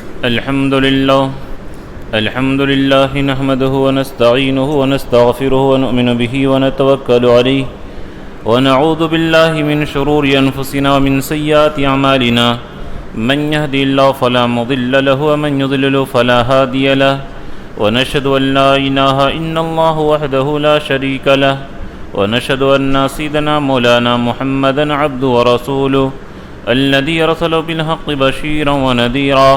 الحمد لله نحمده ونستعينه ونستغفره ونؤمن به ونتوكل عليه ونعوذ بالله من شرور أنفسنا ومن سيئات أعمالنا من يهدي الله فلا مضل له ومن يضلل فلا هادي له ونشهد أن لا إله إلا الله وحده لا شريك له ونشهد أن سيدنا مولانا محمدا عبده ورسوله الذي أرسل بالحق بشيرا ونذيرا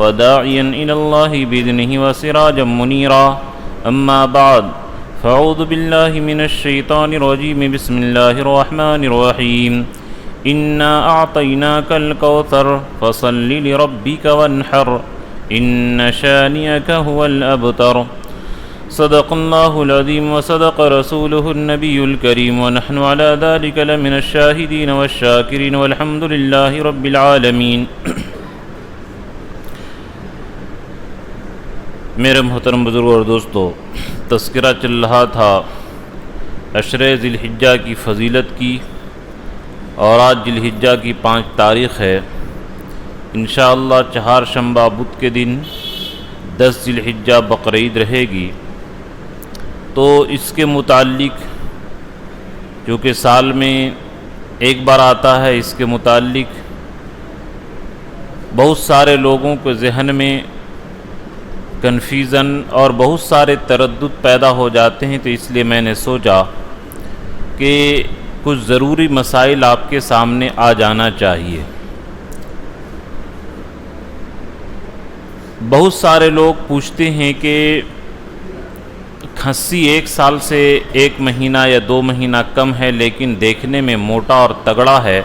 وداعيا إلى الله بإذنه وسراجا منيرا أما بعد فأعوذ بالله من الشيطان الرجيم بسم الله الرحمن الرحيم إنا أعطيناك الكوثر فصل لربك وانحر إن شانئك هو الأبتر صدق الله العظيم وصدق رسوله النبي الكريم ونحن على ذلك لمن الشاهدين والشاكرين والحمد لله رب العالمين۔ میرے محترم بزرگوں اور دوستو، تذکرہ چل رہا تھا عشرہ ذی الحجہ کی فضیلت کی، اور آج ذی الحجہ کی 5 تاریخ ہے۔ انشاءاللہ چہارشنبہ بدھ کے دن 10 ذی الحجہ بقرعید رہے گی، تو اس کے متعلق جو کہ سال میں ایک بار آتا ہے، اس کے متعلق بہت سارے لوگوں کے ذہن میں کنفیوژن اور بہت سارے تردد پیدا ہو جاتے ہیں، تو اس لیے میں نے سوچا کہ کچھ ضروری مسائل آپ کے سامنے آ جانا چاہیے۔ بہت سارے لوگ پوچھتے ہیں کہ کھسی 1 سال سے 1 مہینہ یا 2 مہینہ کم ہے لیکن دیکھنے میں موٹا اور تگڑا ہے،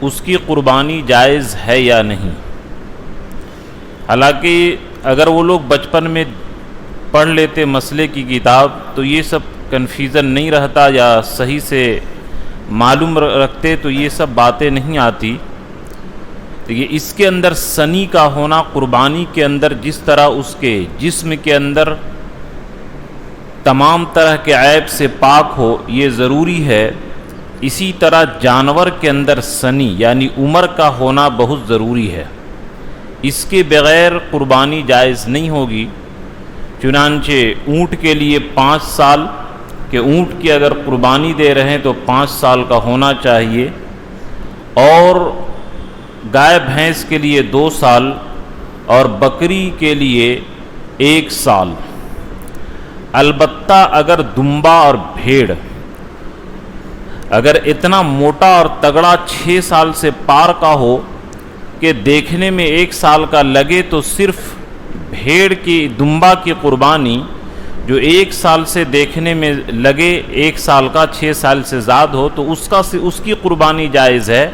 اس کی قربانی جائز ہے یا نہیں؟ حالانکہ اگر وہ لوگ بچپن میں پڑھ لیتے مسئلے کی کتاب تو یہ سب کنفیوژن نہیں رہتا، یا صحیح سے معلوم رکھتے تو یہ سب باتیں نہیں آتی۔ تو یہ اس کے اندر سنی کا ہونا، قربانی کے اندر جس طرح اس کے جسم کے اندر تمام طرح کے عیب سے پاک ہو یہ ضروری ہے، اسی طرح جانور کے اندر سنی یعنی عمر کا ہونا بہت ضروری ہے۔ اس کے بغیر قربانی جائز نہیں ہوگی۔ چنانچہ اونٹ کے لیے 5 سال کہ اونٹ کی اگر قربانی دے رہے ہیں تو 5 سال کا ہونا چاہیے، اور گائے بھینس کے لیے 2 سال اور بکری کے لیے 1 سال۔ البتہ اگر دمبا اور بھیڑ اگر اتنا موٹا اور تگڑا 6 سال سے پار کا ہو کہ دیکھنے میں 1 سال کا لگے، تو صرف بھیڑ کی دمبا کی قربانی جو 1 سال سے دیکھنے میں لگے 1 سال کا 6 سال سے زیادہ ہو تو اس کی قربانی جائز ہے۔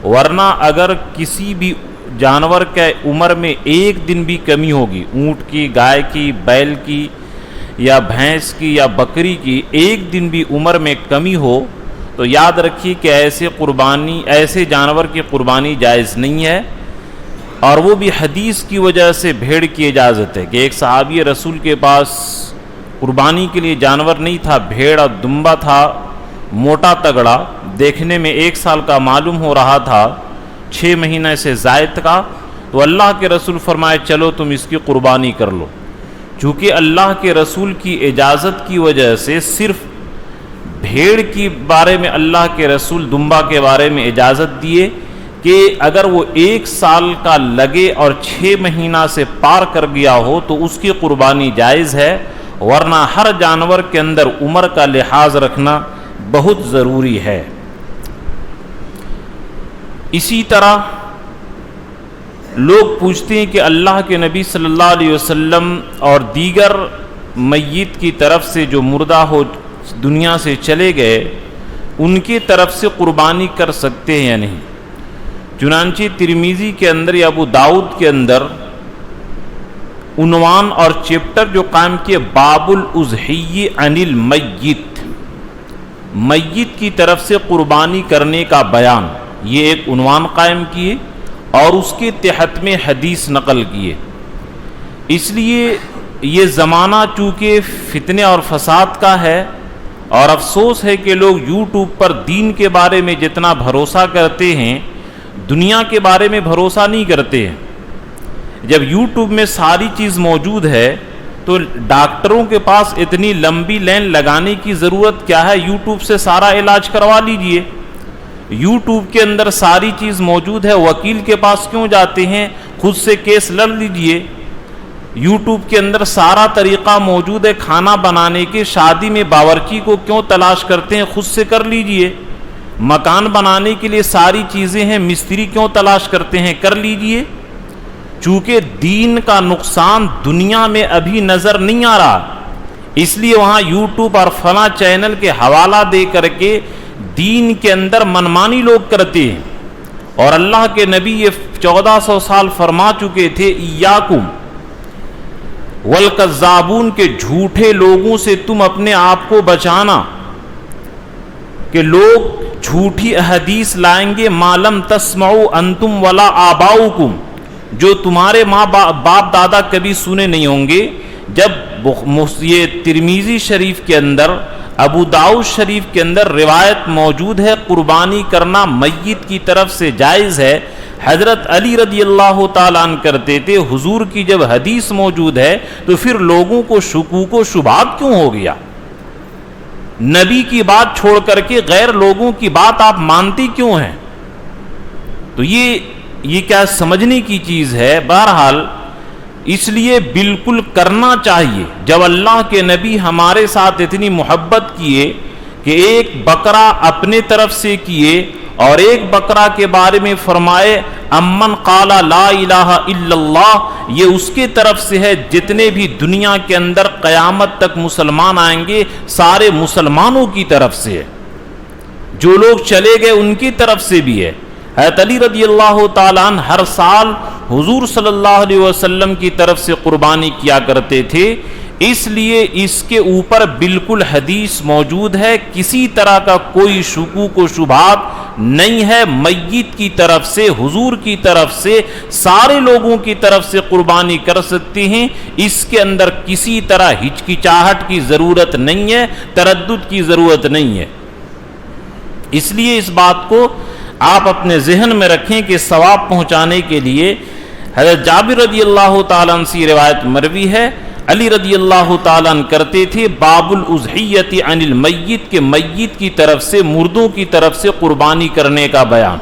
ورنہ اگر کسی بھی جانور کے عمر میں 1 دن بھی کمی ہوگی، اونٹ کی، گائے کی، بیل کی یا بھینس کی یا بکری کی 1 دن بھی عمر میں کمی ہو تو یاد رکھیے کہ ایسے جانور کی قربانی جائز نہیں ہے۔ اور وہ بھی حدیث کی وجہ سے بھیڑ کی اجازت ہے کہ ایک صحابی رسول کے پاس قربانی کے لیے جانور نہیں تھا، بھیڑ اور دمبا تھا، موٹا تگڑا، دیکھنے میں 1 سال کا معلوم ہو رہا تھا، 6 مہینے سے زائد کا، تو اللہ کے رسول فرمائے چلو تم اس کی قربانی کر لو۔ چونکہ اللہ کے رسول کی اجازت کی وجہ سے صرف بھیڑ کے بارے میں اللہ کے رسول دمبا کے بارے میں اجازت دیے کہ اگر وہ 1 سال کا لگے اور 6 مہینہ سے پار کر گیا ہو تو اس کی قربانی جائز ہے، ورنہ ہر جانور کے اندر عمر کا لحاظ رکھنا بہت ضروری ہے۔ اسی طرح لوگ پوچھتے ہیں کہ اللہ کے نبی صلی اللہ علیہ وسلم اور دیگر میت کی طرف سے جو مردہ ہو دنیا سے چلے گئے ان کی طرف سے قربانی کر سکتے ہیں یا نہیں؟ چنانچہ ترمذی کے اندر یا ابو داؤد کے اندر عنوان اور چیپٹر جو قائم کیے باب الاضحیہ عن المیت، میت کی طرف سے قربانی کرنے کا بیان، یہ ایک عنوان قائم کیے اور اس کے تحت میں حدیث نقل کیے۔ اس لیے یہ زمانہ چونکہ فتنے اور فساد کا ہے، اور افسوس ہے کہ لوگ یوٹیوب پر دین کے بارے میں جتنا بھروسہ کرتے ہیں دنیا کے بارے میں بھروسہ نہیں کرتے ہیں۔ جب یوٹیوب میں ساری چیز موجود ہے تو ڈاکٹروں کے پاس اتنی لمبی لائن لگانے کی ضرورت کیا ہے؟ یوٹیوب سے سارا علاج کروا لیجئے، یوٹیوب کے اندر ساری چیز موجود ہے، وکیل کے پاس کیوں جاتے ہیں؟ خود سے کیس لڑ لیجئے، یوٹیوب کے اندر سارا طریقہ موجود ہے کھانا بنانے کے، شادی میں باورچی کو کیوں تلاش کرتے ہیں؟ خود سے کر لیجئے، مکان بنانے کے لیے ساری چیزیں ہیں، مستری کیوں تلاش کرتے ہیں؟ کر لیجئے۔ چونکہ دین کا نقصان دنیا میں ابھی نظر نہیں آ رہا، اس لیے وہاں یوٹیوب اور فلاں چینل کے حوالہ دے کر کے دین کے اندر منمانی لوگ کرتے ہیں۔ اور اللہ کے نبی یہ 1400 سال فرما چکے تھے، ایاکم والکذابون کے جھوٹے لوگوں سے تم اپنے آپ کو بچانا، کہ لوگ جھوٹی احادیث لائیں گے، ما لم تسمعوا انتم ولا آباؤکم، جو تمہارے ماں باپ دادا کبھی سنے نہیں ہوں گے۔ جب یہ ترمذی شریف کے اندر، ابو داؤد شریف کے اندر روایت موجود ہے قربانی کرنا میت کی طرف سے جائز ہے، حضرت علی رضی اللہ تعالیٰ عنہ کرتے تھے، حضور کی جب حدیث موجود ہے تو پھر لوگوں کو شکوک و شبہات کیوں ہو گیا؟ نبی کی بات چھوڑ کر کے غیر لوگوں کی بات آپ مانتی کیوں ہیں؟ تو یہ کیا سمجھنے کی چیز ہے؟ بہرحال اس لیے بالکل کرنا چاہیے۔ جب اللہ کے نبی ہمارے ساتھ اتنی محبت کیے کہ ایک بکرا اپنے طرف سے کیے اور ایک بکرا کے بارے میں فرمائے امن قال لا الہ الا اللہ، یہ اس کے طرف سے ہے، جتنے بھی دنیا کے اندر قیامت تک مسلمان آئیں گے سارے مسلمانوں کی طرف سے ہے، جو لوگ چلے گئے ان کی طرف سے بھی ہے۔ حضرت علی رضی اللہ تعالیٰ عنہ ہر سال حضور صلی اللہ علیہ وسلم کی طرف سے قربانی کیا کرتے تھے، اس لیے اس کے اوپر بالکل حدیث موجود ہے، کسی طرح کا کوئی شکوک و شبہات نہیں ہے، میت کی طرف سے، حضور کی طرف سے، سارے لوگوں کی طرف سے قربانی کر سکتے ہیں، اس کے اندر کسی طرح ہچکچاہٹ کی ضرورت نہیں ہے، تردد کی ضرورت نہیں ہے۔ اس لیے اس بات کو آپ اپنے ذہن میں رکھیں کہ ثواب پہنچانے کے لیے حضرت جابر رضی اللہ تعالیٰ عنہ سے روایت مروی ہے، علی رضی اللہ تعالیٰ عنہ کرتے تھے باب الاضحیۃ عن المیت، کے میت کی طرف سے، مردوں کی طرف سے قربانی کرنے کا بیان،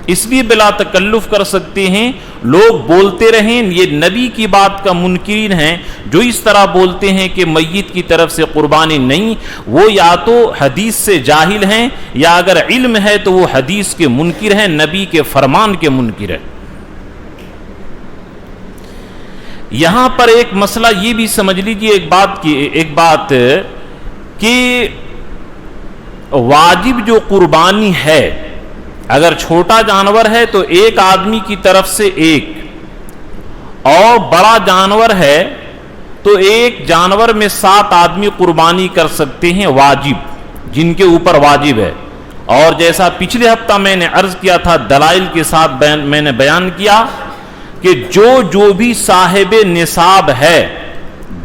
اس لیے بلا تکلف کر سکتے ہیں۔ لوگ بولتے رہیں، یہ نبی کی بات کا منکرین ہیں جو اس طرح بولتے ہیں کہ میت کی طرف سے قربانی نہیں، وہ یا تو حدیث سے جاہل ہیں یا اگر علم ہے تو وہ حدیث کے منکر ہیں، نبی کے فرمان کے منکر ہیں۔ یہاں پر ایک مسئلہ یہ بھی سمجھ لیجیے، ایک بات کہ واجب جو قربانی ہے، اگر چھوٹا جانور ہے تو ایک آدمی کی طرف سے ایک، اور بڑا جانور ہے تو ایک جانور میں 7 آدمی قربانی کر سکتے ہیں، واجب، جن کے اوپر واجب ہے۔ اور جیسا پچھلے ہفتہ میں نے عرض کیا تھا، دلائل کے ساتھ میں نے بیان کیا کہ جو بھی صاحب نصاب ہے،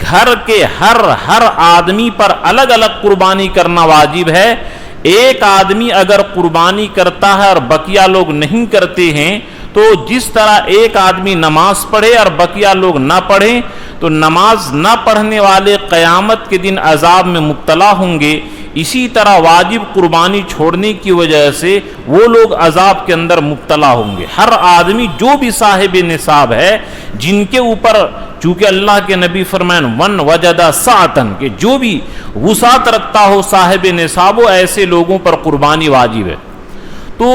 گھر کے ہر آدمی پر الگ الگ قربانی کرنا واجب ہے۔ ایک آدمی اگر قربانی کرتا ہے اور بقیہ لوگ نہیں کرتے ہیں، تو جس طرح ایک آدمی نماز پڑھے اور بقیہ لوگ نہ پڑھیں تو نماز نہ پڑھنے والے قیامت کے دن عذاب میں مبتلا ہوں گے، اسی طرح واجب قربانی چھوڑنے کی وجہ سے وہ لوگ عذاب کے اندر مبتلا ہوں گے۔ ہر آدمی جو بھی صاحب نصاب ہے، جن کے اوپر، چونکہ اللہ کے نبی فرمائیں ون وجدہ سعتن، کہ جو بھی وسعت رکھتا ہو صاحب نصاب ہو، ایسے لوگوں پر قربانی واجب ہے۔ تو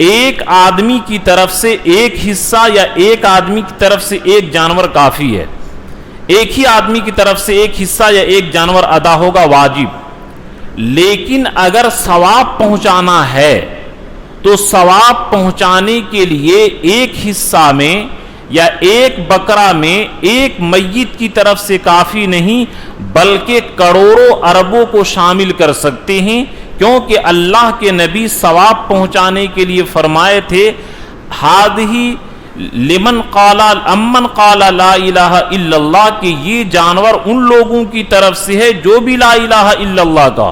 ایک آدمی کی طرف سے ایک حصہ یا ایک آدمی کی طرف سے ایک جانور کافی ہے، ایک ہی آدمی کی طرف سے ایک حصہ یا ایک جانور ادا ہوگا واجب۔ لیکن اگر ثواب پہنچانا ہے تو ثواب پہنچانے کے لیے ایک حصہ میں یا ایک بکرا میں ایک میت کی طرف سے کافی نہیں، بلکہ کروڑوں اربوں کو شامل کر سکتے ہیں، کیونکہ اللہ کے نبی ثواب پہنچانے کے لیے فرمائے تھے ہادہی لمن قال امن قال لا الہ الا اللہ، کہ یہ جانور ان لوگوں کی طرف سے ہے جو بھی لا الہ الا اللہ کا،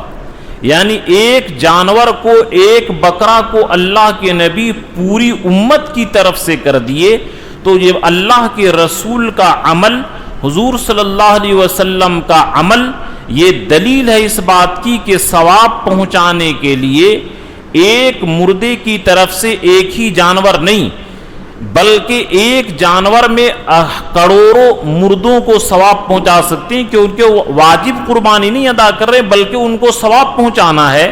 یعنی ایک جانور کو، ایک بکرا کو اللہ کے نبی پوری امت کی طرف سے کر دیے۔ تو یہ اللہ کے رسول کا عمل، حضور صلی اللہ علیہ وسلم کا عمل، یہ دلیل ہے اس بات کی کہ ثواب پہنچانے کے لیے ایک مردے کی طرف سے ایک ہی جانور نہیں، بلکہ ایک جانور میں کروڑوں مردوں کو ثواب پہنچا سکتے ہیں، کیونکہ وہ واجب قربانی نہیں ادا کر رہے بلکہ ان کو ثواب پہنچانا ہے۔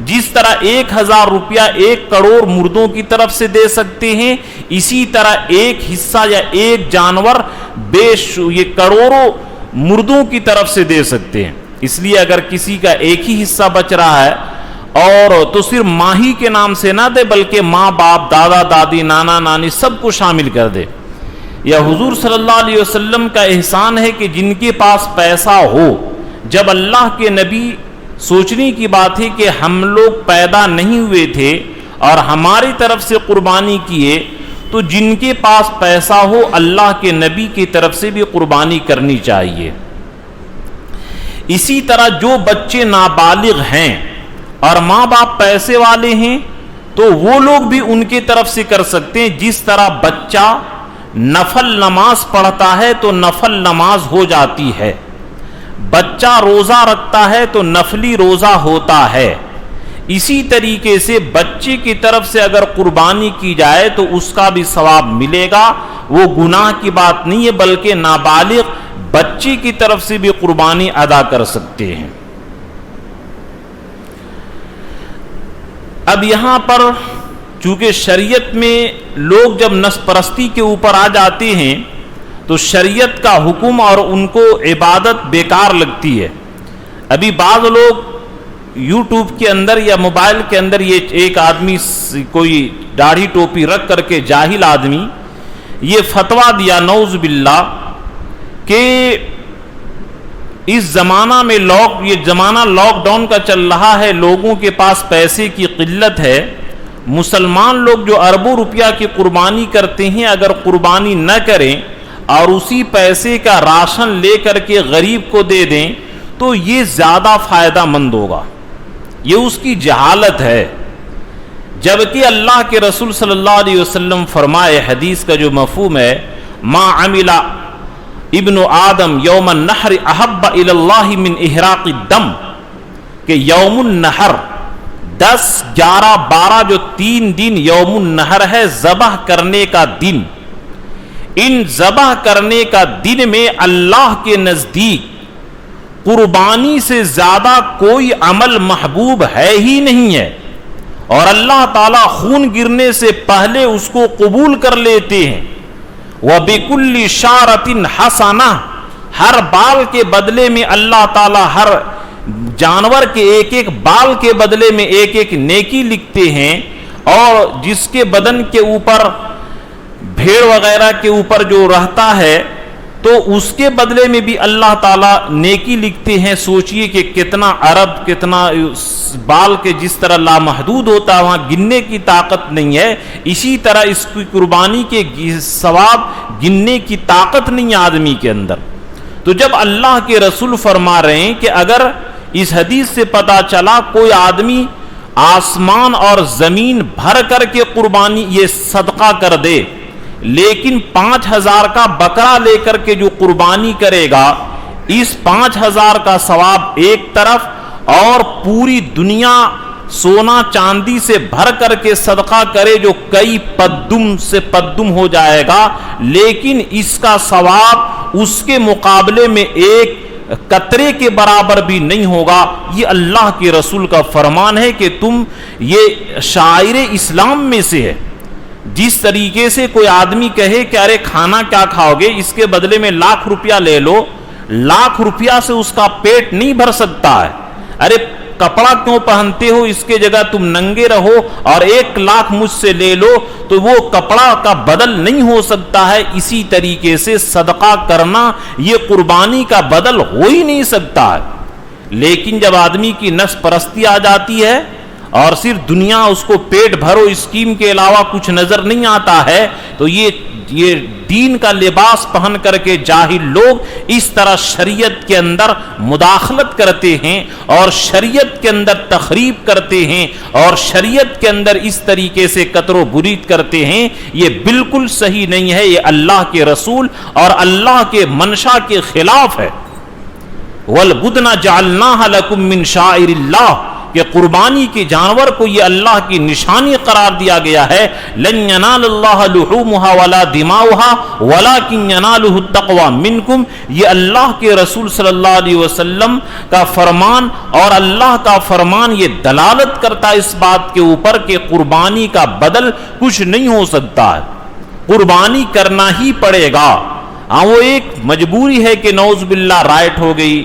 جس طرح 1000 روپیہ 1 کروڑ مردوں کی طرف سے دے سکتے ہیں، اسی طرح ایک حصہ یا ایک جانور یہ کروڑوں مردوں کی طرف سے دے سکتے ہیں۔ اس لیے اگر کسی کا ایک ہی حصہ بچ رہا ہے اور تو صرف ماہی کے نام سے نہ دے بلکہ ماں باپ، دادا دادی، نانا نانی سب کو شامل کر دے۔ یا حضور صلی اللہ علیہ وسلم کا احسان ہے کہ جن کے پاس پیسہ ہو، جب اللہ کے نبی، سوچنے کی بات ہے کہ ہم لوگ پیدا نہیں ہوئے تھے اور ہماری طرف سے قربانی کیے، تو جن کے پاس پیسہ ہو اللہ کے نبی کی طرف سے بھی قربانی کرنی چاہیے۔ اسی طرح جو بچے نابالغ ہیں اور ماں باپ پیسے والے ہیں تو وہ لوگ بھی ان کی طرف سے کر سکتے ہیں۔ جس طرح بچہ نفل نماز پڑھتا ہے تو نفل نماز ہو جاتی ہے، بچہ روزہ رکھتا ہے تو نفلی روزہ ہوتا ہے، اسی طریقے سے بچے کی طرف سے اگر قربانی کی جائے تو اس کا بھی ثواب ملے گا، وہ گناہ کی بات نہیں ہے بلکہ نابالغ بچے کی طرف سے بھی قربانی ادا کر سکتے ہیں۔ اب یہاں پر چونکہ شریعت میں لوگ جب نسل پرستی کے اوپر آ جاتے ہیں تو شریعت کا حکم اور ان کو عبادت بیکار لگتی ہے۔ ابھی بعض لوگ یوٹیوب کے اندر یا موبائل کے اندر یہ ایک آدمی کوئی داڑھی ٹوپی رکھ کر کے جاہل آدمی یہ فتویٰ دیا نعوذ باللہ کہ اس زمانہ میں یہ زمانہ لاک ڈاؤن کا چل رہا ہے، لوگوں کے پاس پیسے کی قلت ہے، مسلمان لوگ جو اربوں روپیہ کی قربانی کرتے ہیں اگر قربانی نہ کریں اور اسی پیسے کا راشن لے کر کے غریب کو دے دیں تو یہ زیادہ فائدہ مند ہوگا۔ یہ اس کی جہالت ہے، جبکہ اللہ کے رسول صلی اللہ علیہ وسلم فرمائے، حدیث کا جو مفہوم ہے، ما عمل ابن آدم یوم النحر احب الی اللہ من احراق الدم، کہ یوم النحر 10، 11، 12 جو 3 دن یوم النحر ہے، ذبح کرنے کا دن، ان ذبح کرنے کا دن میں اللہ کے نزدیک قربانی سے زیادہ کوئی عمل محبوب ہے ہی نہیں ہے، اور اللہ تعالیٰ خون گرنے سے پہلے اس کو قبول کر لیتے ہیں۔ وَبِكُلِّ شَعْرَةٍ حَسَنَةٍ، ہر بال کے بدلے میں اللہ تعالیٰ ہر جانور کے ایک ایک بال کے بدلے میں ایک ایک نیکی لکھتے ہیں، اور جس کے بدن کے اوپر بھیڑ وغیرہ کے اوپر جو رہتا ہے تو اس کے بدلے میں بھی اللہ تعالیٰ نیکی لکھتے ہیں۔ سوچئے کہ کتنا عرب، کتنا بال کے جس طرح لامحدود ہوتا ہے وہاں گننے کی طاقت نہیں ہے، اسی طرح اس کی قربانی کے ثواب گننے کی طاقت نہیں ہے آدمی کے اندر۔ تو جب اللہ کے رسول فرما رہے ہیں کہ اگر اس حدیث سے پتا چلا کوئی آدمی آسمان اور زمین بھر کر کے قربانی یہ صدقہ کر دے، لیکن 5000 کا بکرا لے کر کے جو قربانی کرے گا، اس 5000 کا ثواب ایک طرف، اور پوری دنیا سونا چاندی سے بھر کر کے صدقہ کرے جو کئی پدم سے پدم ہو جائے گا، لیکن اس کا ثواب اس کے مقابلے میں ایک قطرے کے برابر بھی نہیں ہوگا۔ یہ اللہ کے رسول کا فرمان ہے کہ تم یہ شاعر اسلام میں سے ہے۔ جس طریقے سے کوئی آدمی کہے کہ ارے کھانا کیا کھاؤ گے، اس کے بدلے میں 1,00,000 روپیہ لے لو، 1,00,000 روپیہ سے اس کا پیٹ نہیں بھر سکتا ہے۔ ارے کپڑا کیوں پہنتے ہو، اس کے جگہ تم ننگے رہو اور 1,00,000 مجھ سے لے لو، تو وہ کپڑا کا بدل نہیں ہو سکتا ہے۔ اسی طریقے سے صدقہ کرنا یہ قربانی کا بدل ہو ہی نہیں سکتا ہے۔ لیکن جب آدمی کی نفس پرستی آ جاتی ہے اور صرف دنیا اس کو پیٹ بھرو اسکیم کے علاوہ کچھ نظر نہیں آتا ہے، تو یہ یہ دین کا لباس پہن کر کے جاہل لوگ اس طرح شریعت کے اندر مداخلت کرتے ہیں اور شریعت کے اندر تخریب کرتے ہیں اور شریعت کے اندر اس طریقے سے قطر و برید کرتے ہیں، یہ بالکل صحیح نہیں ہے، یہ اللہ کے رسول اور اللہ کے منشا کے خلاف ہے۔ وَالْبُدْنَ جَعَلْنَاهَا لَكُم مِّن شَعَائِرِ اللَّهِ، کہ قربانی کے جانور کو یہ اللہ کی نشانی قرار دیا گیا ہے۔ لَن يَنَالَ اللَّهَ لُحُومُهَا وَلَا دِمَاؤُهَا وَلَكِن يَنَالُهُ التَّقْوَى مِنكُم، یہ اللہ کے رسول صلی اللہ علیہ وسلم کا فرمان اور اللہ کا فرمان یہ دلالت کرتا ہے اس بات کے اوپر کہ قربانی کا بدل کچھ نہیں ہو سکتا ہے، قربانی کرنا ہی پڑے گا۔ ہاں وہ ایک مجبوری ہے کہ نعوذ باللہ رائٹ ہو گئی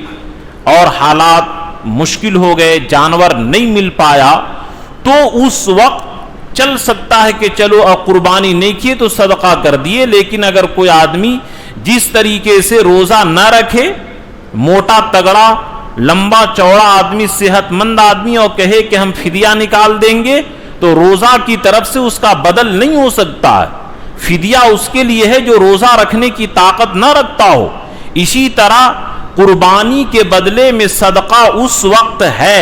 اور حالات مشکل ہو گئے، جانور نہیں مل پایا، تو اس وقت چل سکتا ہے کہ چلو اب قربانی نہیں کیے تو صدقہ کر دیے۔ لیکن اگر کوئی آدمی جس طریقے سے روزہ نہ رکھے، موٹا تگڑا لمبا چوڑا آدمی، صحت مند آدمی، اور کہے کہ ہم فدیہ نکال دیں گے، تو روزہ کی طرف سے اس کا بدل نہیں ہو سکتا ہے۔ فدیہ اس کے لیے ہے جو روزہ رکھنے کی طاقت نہ رکھتا ہو۔ اسی طرح قربانی کے بدلے میں صدقہ اس وقت ہے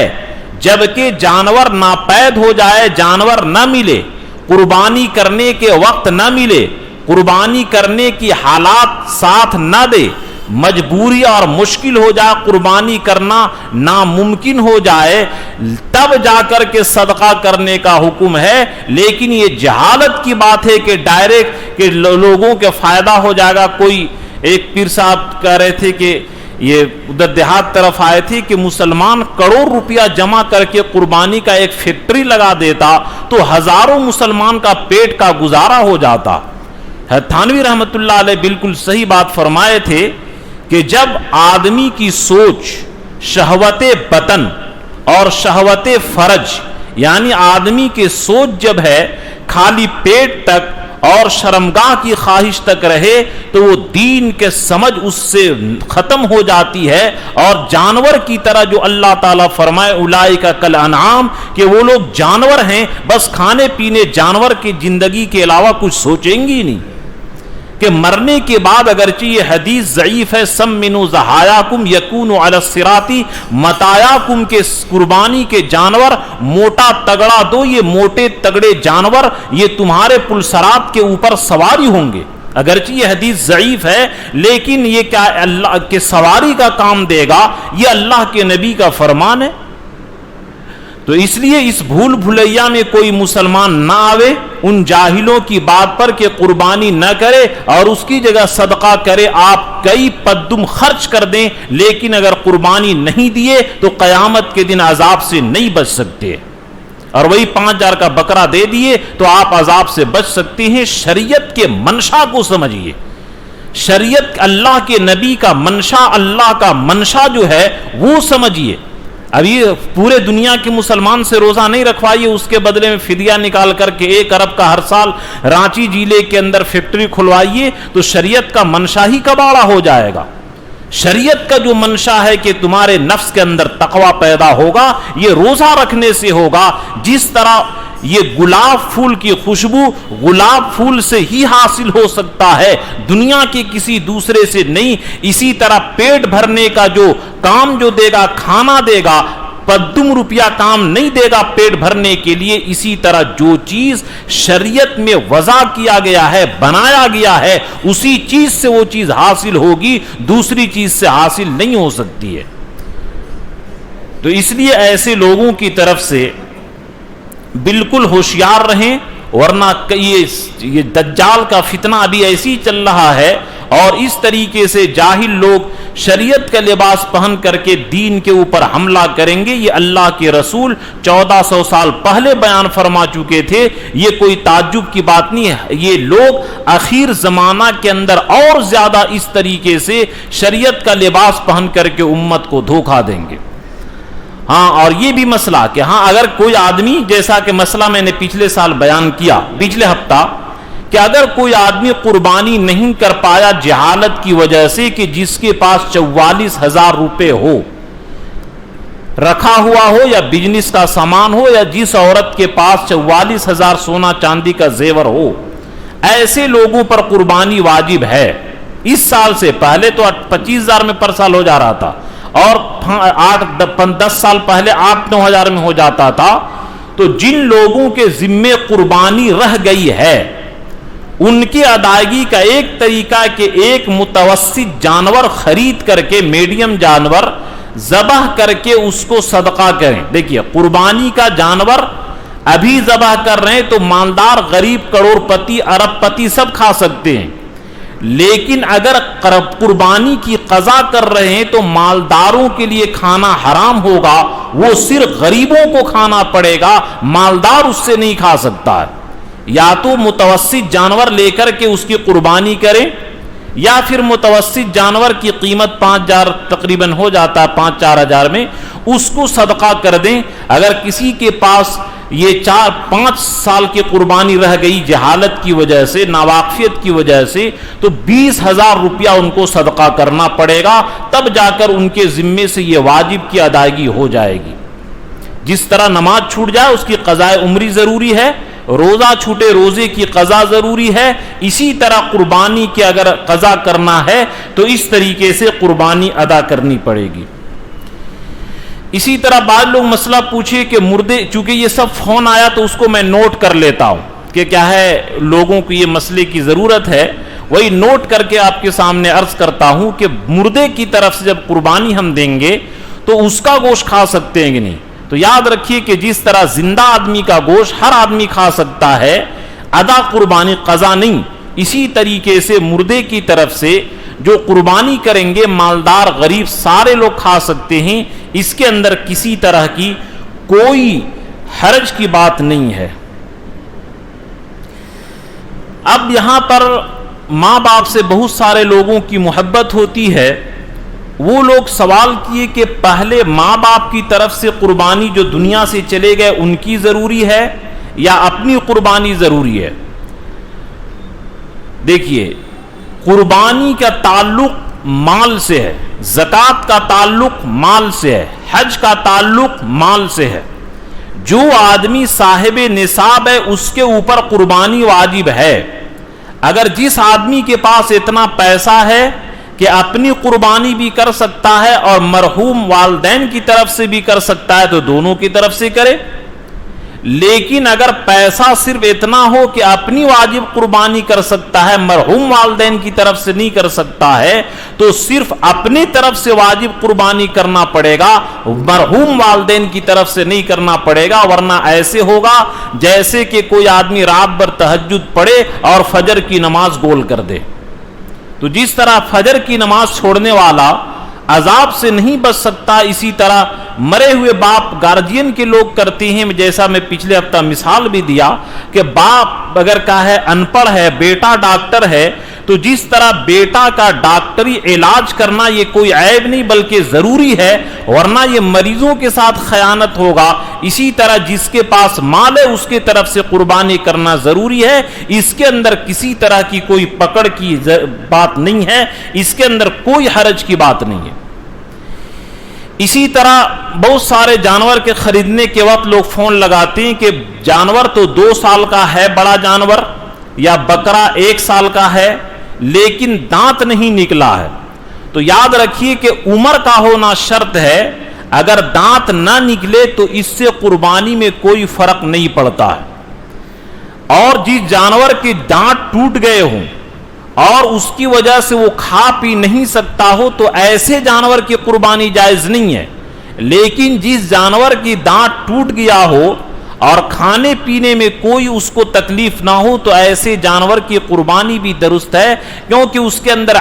جبکہ جانور ناپید ہو جائے، جانور نہ ملے، قربانی کرنے کے وقت نہ ملے، قربانی کرنے کی حالات ساتھ نہ دے، مجبوری اور مشکل ہو جائے، قربانی کرنا ناممکن ہو جائے، تب جا کر کے صدقہ کرنے کا حکم ہے۔ لیکن یہ جہالت کی بات ہے کہ ڈائریکٹ کہ لوگوں کے فائدہ ہو جائے گا۔ کوئی ایک پیر صاحب کہہ رہے تھے کہ یہ ادھر دیہات طرف آئے تھے کہ مسلمان کروڑ روپیہ جمع کر کے قربانی کا ایک فیکٹری لگا دیتا تو ہزاروں مسلمان کا پیٹ کا گزارا ہو جاتا۔ تھانوی رحمت اللہ علیہ بالکل صحیح بات فرمائے تھے کہ جب آدمی کی سوچ شہوت بطن اور شہوت فرج، یعنی آدمی کی سوچ جب ہے خالی پیٹ تک اور شرمگاہ کی خواہش تک رہے تو وہ دین کے سمجھ اس سے ختم ہو جاتی ہے، اور جانور کی طرح جو اللہ تعالیٰ فرمائے اولئک کالانعام، کہ وہ لوگ جانور ہیں، بس کھانے پینے جانور کی زندگی کے علاوہ کچھ سوچیں گی نہیں، کہ مرنے کے بعد اگرچہ یہ حدیث ضعیف ہے، سمنوا ضحایاکم یکونوا علی الصراط مطایاکم، کے قربانی کے جانور موٹا تگڑا دو، یہ موٹے تگڑے جانور یہ تمہارے پلسرات کے اوپر سواری ہوں گے۔ اگرچہ یہ حدیث ضعیف ہے لیکن یہ کیا اللہ کے سواری کا کام دے گا، یہ اللہ کے نبی کا فرمان ہے۔ تو اس لیے اس بھول بھلیا میں کوئی مسلمان نہ آوے ان جاہلوں کی بات پر کہ قربانی نہ کرے اور اس کی جگہ صدقہ کرے۔ آپ کئی پدم خرچ کر دیں لیکن اگر قربانی نہیں دیے تو قیامت کے دن عذاب سے نہیں بچ سکتے، اور وہی 5000 کا بکرا دے دیے تو آپ عذاب سے بچ سکتے ہیں۔ شریعت کے منشا کو سمجھیے، شریعت اللہ کے نبی کا منشا، اللہ کا منشا جو ہے وہ سمجھیے۔ ابھی پورے دنیا کے مسلمان سے روزہ نہیں رکھوائیے، اس کے بدلے میں فدیہ نکال کر کے 1 ارب کا ہر سال رانچی ضلع کے اندر فیکٹری کھلوائیے تو شریعت کا منشا ہی کباڑا ہو جائے گا۔ شریعت کا جو منشا ہے کہ تمہارے نفس کے اندر تقوی پیدا ہوگا، یہ روزہ رکھنے سے ہوگا۔ جس طرح یہ گلاب پھول کی خوشبو گلاب پھول سے ہی حاصل ہو سکتا ہے، دنیا کے کسی دوسرے سے نہیں، اسی طرح پیٹ بھرنے کا جو کام جو دے گا، کھانا دے گا، پدم روپیہ کام نہیں دے گا پیٹ بھرنے کے لیے۔ اسی طرح جو چیز شریعت میں وضع کیا گیا ہے، بنایا گیا ہے، اسی چیز سے وہ چیز حاصل ہوگی، دوسری چیز سے حاصل نہیں ہو سکتی ہے۔ تو اس لیے ایسے لوگوں کی طرف سے بالکل ہوشیار رہیں، ورنہ یہ دجال کا فتنہ ابھی ایسی چل رہا ہے، اور اس طریقے سے جاہل لوگ شریعت کا لباس پہن کر کے دین کے اوپر حملہ کریں گے۔ یہ اللہ کے رسول 1400 سال پہلے بیان فرما چکے تھے، یہ کوئی تعجب کی بات نہیں ہے۔ یہ لوگ اخیر زمانہ کے اندر اور زیادہ اس طریقے سے شریعت کا لباس پہن کر کے امت کو دھوکہ دیں گے۔ ہاں، اور یہ بھی مسئلہ کہ ہاں اگر کوئی آدمی، جیسا کہ مسئلہ میں نے پچھلے سال بیان کیا، پچھلے ہفتہ، کہ اگر کوئی آدمی قربانی نہیں کر پایا جہالت کی وجہ سے، کہ جس کے پاس 44,000 روپے ہو، رکھا ہوا ہو یا بزنس کا سامان ہو، یا جس عورت کے پاس 44,000 سونا چاندی کا زیور ہو، ایسے لوگوں پر قربانی واجب ہے. اس سال سے پہلے تو 25,000 میں پر سال ہو جا رہا تھا اور 8-10 سال پہلے 8-9 ہزار میں ہو جاتا تھا. تو جن لوگوں کے ذمے قربانی رہ گئی ہے ان کی ادائیگی کا ایک طریقہ کہ ایک متوسط جانور خرید کر کے, میڈیم جانور ذبح کر کے اس کو صدقہ کریں. دیکھیے قربانی کا جانور ابھی ذبح کر رہے ہیں تو مالدار, غریب, کروڑ پتی, ارب پتی سب کھا سکتے ہیں, لیکن اگر قربانی کی قضا کر رہے ہیں تو مالداروں کے لیے کھانا حرام ہوگا, وہ صرف غریبوں کو کھانا پڑے گا, مالدار اس سے نہیں کھا سکتا ہے. یا تو متوسط جانور لے کر کے اس کی قربانی کریں, یا پھر متوسط جانور کی قیمت 5,000 تقریباً ہو جاتا ہے, 5-4 ہزار میں, اس کو صدقہ کر دیں. اگر کسی کے پاس یہ 4-5 سال کی قربانی رہ گئی جہالت کی وجہ سے, ناواقفیت کی وجہ سے, تو 20,000 روپیہ ان کو صدقہ کرنا پڑے گا, تب جا کر ان کے ذمے سے یہ واجب کی ادائیگی ہو جائے گی. جس طرح نماز چھوٹ جائے اس کی قضاء عمری ضروری ہے, روزہ چھوٹے روزے کی قضا ضروری ہے, اسی طرح قربانی کی اگر قضا کرنا ہے تو اس طریقے سے قربانی ادا کرنی پڑے گی. اسی طرح بعض لوگ مسئلہ پوچھے کہ مردے, چونکہ یہ سب فون آیا تو اس کو میں نوٹ کر لیتا ہوں کہ کیا ہے, لوگوں کو یہ مسئلے کی ضرورت ہے, وہی نوٹ کر کے آپ کے سامنے عرض کرتا ہوں کہ مردے کی طرف سے جب قربانی ہم دیں گے تو اس کا گوشت کھا سکتے ہیں کہ نہیں. تو یاد رکھیے کہ جس طرح زندہ آدمی کا گوشت ہر آدمی کھا سکتا ہے, ادا قربانی قضا نہیں, اسی طریقے سے مردے کی طرف سے جو قربانی کریں گے مالدار, غریب سارے لوگ کھا سکتے ہیں, اس کے اندر کسی طرح کی کوئی حرج کی بات نہیں ہے. اب یہاں پر ماں باپ سے بہت سارے لوگوں کی محبت ہوتی ہے. وہ لوگ سوال کیے کہ پہلے ماں باپ کی طرف سے قربانی جو دنیا سے چلے گئے ان کی ضروری ہے یا اپنی قربانی ضروری ہے. دیکھیے قربانی کا تعلق مال سے ہے, زکوٰۃ کا تعلق مال سے ہے, حج کا تعلق مال سے ہے. جو آدمی صاحب نصاب ہے اس کے اوپر قربانی واجب ہے. اگر جس آدمی کے پاس اتنا پیسہ ہے کہ اپنی قربانی بھی کر سکتا ہے اور مرحوم والدین کی طرف سے بھی کر سکتا ہے تو دونوں کی طرف سے کرے. لیکن اگر پیسہ صرف اتنا ہو کہ اپنی واجب قربانی کر سکتا ہے, مرحوم والدین کی طرف سے نہیں کر سکتا ہے, تو صرف اپنی طرف سے واجب قربانی کرنا پڑے گا, مرحوم والدین کی طرف سے نہیں کرنا پڑے گا. ورنہ ایسے ہوگا جیسے کہ کوئی آدمی رات بھر تہجد پڑھے اور فجر کی نماز گول کر دے. تو جس طرح فجر کی نماز چھوڑنے والا عذاب سے نہیں بچ سکتا, اسی طرح مرے ہوئے باپ گارجین کے لوگ کرتے ہیں. جیسا میں پچھلے ہفتہ مثال بھی دیا کہ باپ اگر کا ہے ان پڑھ ہے, بیٹا ڈاکٹر ہے, تو جس طرح بیٹا کا ڈاکٹری علاج کرنا یہ کوئی عیب نہیں بلکہ ضروری ہے, ورنہ یہ مریضوں کے ساتھ خیانت ہوگا. اسی طرح جس کے پاس مال ہے اس کے طرف سے قربانی کرنا ضروری ہے. اس کے اندر کسی طرح کی کوئی پکڑ کی بات نہیں ہے, اس کے اندر کوئی حرج کی بات نہیں ہے. اسی طرح بہت سارے جانور کے خریدنے کے وقت لوگ فون لگاتے ہیں کہ جانور تو 2 سال کا ہے بڑا جانور, یا بکرا 1 سال کا ہے لیکن دانت نہیں نکلا ہے. تو یاد رکھیے کہ عمر کا ہونا شرط ہے. اگر دانت نہ نکلے تو اس سے قربانی میں کوئی فرق نہیں پڑتا ہے. اور جس جانور کے دانت ٹوٹ گئے ہوں اور اس کی وجہ سے وہ کھا پی نہیں سکتا ہو تو ایسے جانور کی قربانی جائز نہیں ہے. لیکن جس جانور کی دانت ٹوٹ گیا ہو اور کھانے پینے میں کوئی اس کو تکلیف نہ ہو تو ایسے جانور کی قربانی بھی درست ہے, کیونکہ اس کے اندر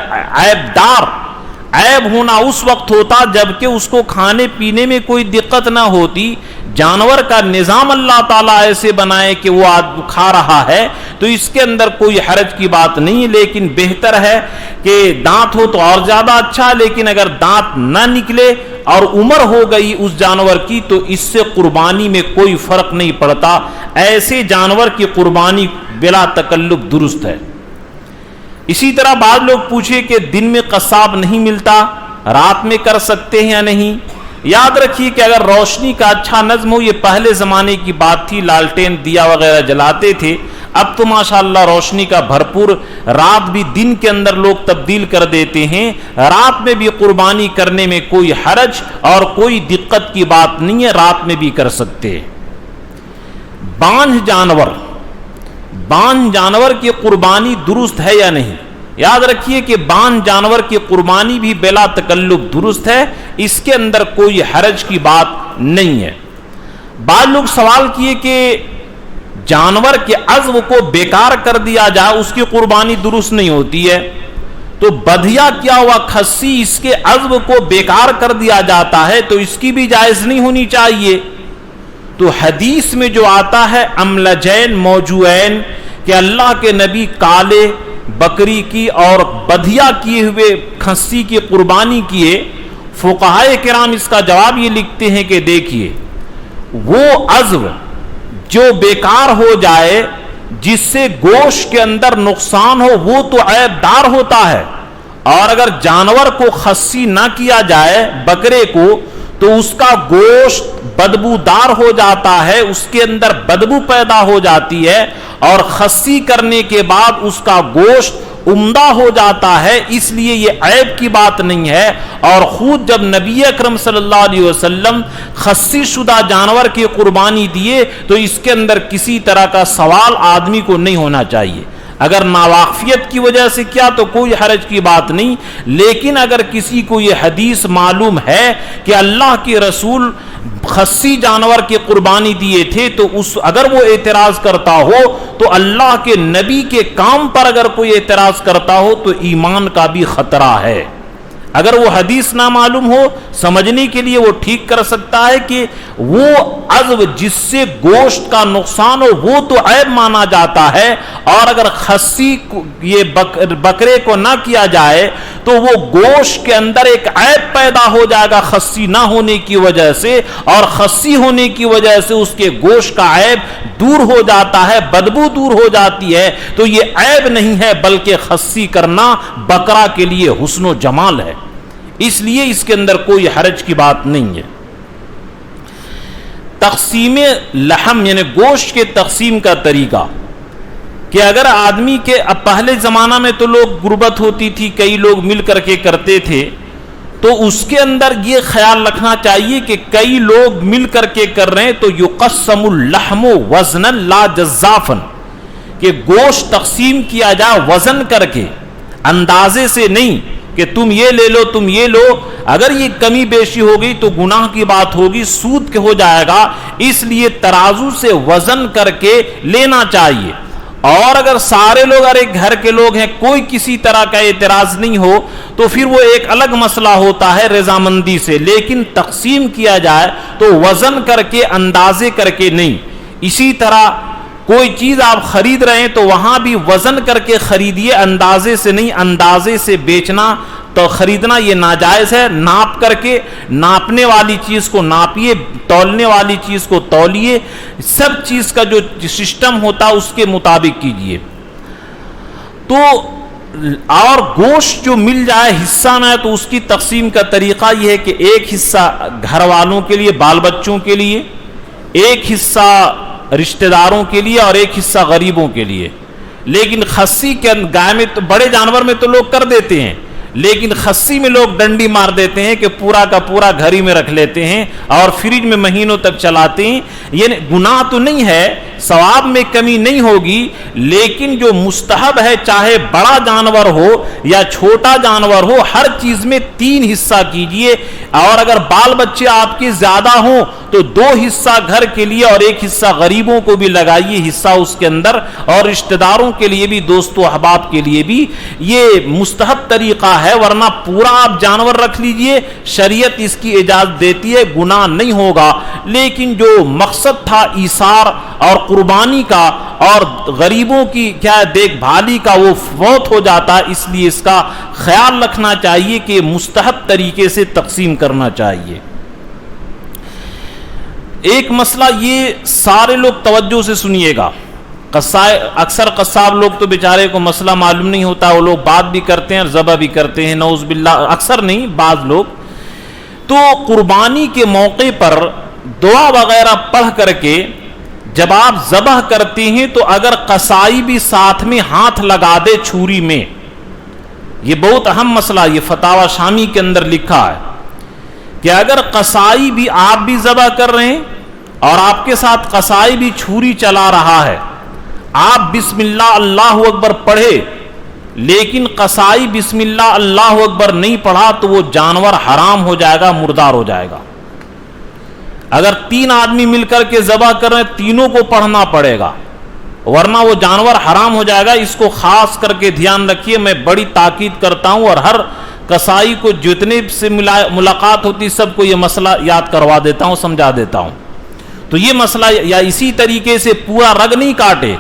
عیب ہونا اس وقت ہوتا جبکہ اس کو کھانے پینے میں کوئی دقت نہ ہوتی. جانور کا نظام اللہ تعالیٰ ایسے بنائے کہ وہ کھا رہا ہے تو اس کے اندر کوئی حرج کی بات نہیں. لیکن بہتر ہے کہ دانت ہو تو اور زیادہ اچھا, لیکن اگر دانت نہ نکلے اور عمر ہو گئی اس جانور کی تو اس سے قربانی میں کوئی فرق نہیں پڑتا. ایسے جانور کی قربانی بلا تکلف درست ہے. اسی طرح بعض لوگ پوچھے کہ دن میں قصاب نہیں ملتا, رات میں کر سکتے ہیں یا نہیں. یاد رکھیے کہ اگر روشنی کا اچھا نظم ہو, یہ پہلے زمانے کی بات تھی, لالٹین دیا وغیرہ جلاتے تھے, اب تو ماشاءاللہ روشنی کا بھرپور، رات بھی دن کے اندر لوگ تبدیل کر دیتے ہیں، رات میں بھی قربانی کرنے میں کوئی حرج اور کوئی دقت کی بات نہیں ہے، رات میں بھی کر سکتے۔ بانجھ جانور کی قربانی درست ہے یا نہیں؟ یاد رکھیے کہ بانجھ جانور کی قربانی بھی بلا تکلف درست ہے، اس کے اندر کوئی حرج کی بات نہیں ہے۔ بعض لوگ سوال کیے کہ جانور کے عضو کو بیکار کر دیا جائے، اس کی قربانی درست نہیں ہوتی ہے، تو بدھیا کیا ہوا کھسی، اس کے عضو کو بیکار کر دیا جاتا ہے تو اس کی بھی جائز نہیں ہونی چاہیے۔ تو حدیث میں جو آتا ہے املجین موجوعین، کہ اللہ کے نبی کالے بکری کی اور بدھیا کیے ہوئے کھسی کی قربانی کیے، فقہائے کرام اس کا جواب یہ لکھتے ہیں کہ دیکھیے، وہ عضو جو بیکار ہو جائے، جس سے گوشت کے اندر نقصان ہو، وہ تو عیب دار ہوتا ہے، اور اگر جانور کو خصی نہ کیا جائے، بکرے کو، تو اس کا گوشت بدبودار ہو جاتا ہے، اس کے اندر بدبو پیدا ہو جاتی ہے، اور خصی کرنے کے بعد اس کا گوشت عمدہ ہو جاتا ہے، اس لیے یہ عیب کی بات نہیں ہے۔ اور خود جب نبی اکرم صلی اللہ علیہ وسلم خصی شدہ جانور کی قربانی دیے تو اس کے اندر کسی طرح کا سوال آدمی کو نہیں ہونا چاہیے۔ اگر ناواقفیت کی وجہ سے کیا تو کوئی حرج کی بات نہیں، لیکن اگر کسی کو یہ حدیث معلوم ہے کہ اللہ کے رسول خصی جانور کی قربانی دیے تھے، تو اگر وہ اعتراض کرتا ہو تو اللہ کے نبی کے کام پر اگر کوئی اعتراض کرتا ہو تو ایمان کا بھی خطرہ ہے۔ اگر وہ حدیث نہ معلوم ہو، سمجھنے کے لیے وہ ٹھیک کر سکتا ہے کہ وہ عضو جس سے گوشت کا نقصان ہو وہ تو عیب مانا جاتا ہے، اور اگر خصی یہ بکرے کو نہ کیا جائے تو وہ گوشت کے اندر ایک عیب پیدا ہو جائے گا خصی نہ ہونے کی وجہ سے، اور خصی ہونے کی وجہ سے اس کے گوشت کا عیب دور ہو جاتا ہے، بدبو دور ہو جاتی ہے، تو یہ عیب نہیں ہے بلکہ خصی کرنا بکرا کے لیے حسن و جمال ہے، اس لیے اس کے اندر کوئی حرج کی بات نہیں ہے۔ تقسیم لحم یعنی گوشت کے تقسیم کا طریقہ، کہ اگر آدمی کے، اب پہلے زمانہ میں تو لوگ غربت ہوتی تھی، کئی لوگ مل کر کے کرتے تھے، تو اس کے اندر یہ خیال رکھنا چاہیے کہ کئی لوگ مل کر کے کر رہے ہیں تو یقسم اللحم وزنا لا جزافا، کہ گوشت تقسیم کیا جائے وزن کر کے، اندازے سے نہیں کہ تم یہ لے لو تم یہ لو، اگر یہ کمی بیشی ہو گئی تو گناہ کی بات ہوگی، سود کے ہو جائے گا، اس لیے ترازو سے وزن کر کے لینا چاہیے۔ اور اگر سارے لوگ، اگر ایک گھر کے لوگ ہیں، کوئی کسی طرح کا اعتراض نہیں ہو تو پھر وہ ایک الگ مسئلہ ہوتا ہے رضامندی سے، لیکن تقسیم کیا جائے تو وزن کر کے، اندازے کر کے نہیں۔ اسی طرح کوئی چیز آپ خرید رہے ہیں تو وہاں بھی وزن کر کے خریدیے، اندازے سے نہیں، اندازے سے بیچنا تو خریدنا یہ ناجائز ہے۔ ناپ کر کے، ناپنے والی چیز کو ناپیے، تولنے والی چیز کو تولیے، سب چیز کا جو سسٹم ہوتا اس کے مطابق کیجیے۔ تو اور گوشت جو مل جائے حصہ میں تو اس کی تقسیم کا طریقہ یہ ہے کہ ایک حصہ گھر والوں کے لیے، بال بچوں کے لیے، ایک حصہ رشتہ داروں کے لیے، اور ایک حصہ غریبوں کے لیے۔ لیکن خصی کے گائے میں تو، بڑے جانور میں تو لوگ کر دیتے ہیں، لیکن خصی میں لوگ ڈنڈی مار دیتے ہیں کہ پورا کا پورا گھر ہی میں رکھ لیتے ہیں اور فریج میں مہینوں تک چلاتے ہیں۔ یہ گناہ تو نہیں ہے، ثواب میں کمی نہیں ہوگی، لیکن جو مستحب ہے، چاہے بڑا جانور ہو یا چھوٹا جانور ہو، ہر چیز میں 3 حصہ کیجئے، اور اگر بال بچے آپ کے زیادہ ہوں تو 2 حصہ گھر کے لیے اور 1 حصہ غریبوں کو بھی لگائیے حصہ اس کے اندر، اور رشتہ داروں کے لیے بھی، دوست و احباب کے لیے بھی۔ یہ مستحب طریقہ ہے، ورنہ پورا آپ جانور رکھ لیجئے، شریعت اس کی اجازت دیتی ہے، گناہ نہیں ہوگا۔ لیکن جو مقصد تھا ایثار اور قربانی کا اور غریبوں کی کیا دیکھ بھالی کا، وہ فوت ہو جاتا ہے، اس لیے اس کا خیال رکھنا چاہیے کہ مستحب طریقے سے تقسیم کرنا چاہیے۔ ایک مسئلہ یہ سارے لوگ توجہ سے سنیے گا، اکثر قصاب لوگ تو بیچارے کو مسئلہ معلوم نہیں ہوتا، وہ لوگ بات بھی کرتے ہیں اور ذبح بھی کرتے ہیں، نعوذ باللہ، اکثر نہیں بعض لوگ۔ تو قربانی کے موقع پر دعا وغیرہ پڑھ کر کے جب آپ ذبح کرتے ہیں تو اگر قصائی بھی ساتھ میں ہاتھ لگا دے چھری میں، یہ بہت اہم مسئلہ، یہ فتاوی شامی کے اندر لکھا ہے کہ اگر قصائی بھی، آپ بھی ذبح کر رہے ہیں اور آپ کے ساتھ قصائی بھی چھری چلا رہا ہے، آپ بسم اللہ اللہ اکبر پڑھے لیکن قصائی بسم اللہ اللہ اکبر نہیں پڑھا تو وہ جانور حرام ہو جائے گا، مردار ہو جائے گا۔ اگر 3 آدمی مل کر کے ذبح کر رہے ہیں، تینوں کو پڑھنا پڑے گا ورنہ وہ جانور حرام ہو جائے گا۔ اس کو خاص کر کے دھیان رکھیے، میں بڑی تاکید کرتا ہوں اور ہر قصائی کو جتنے سے ملاقات ہوتی سب کو یہ مسئلہ یاد کروا دیتا ہوں، سمجھا دیتا ہوں۔ تو یہ مسئلہ، یا اسی طریقے سے پورا رگ نہیں کاٹے،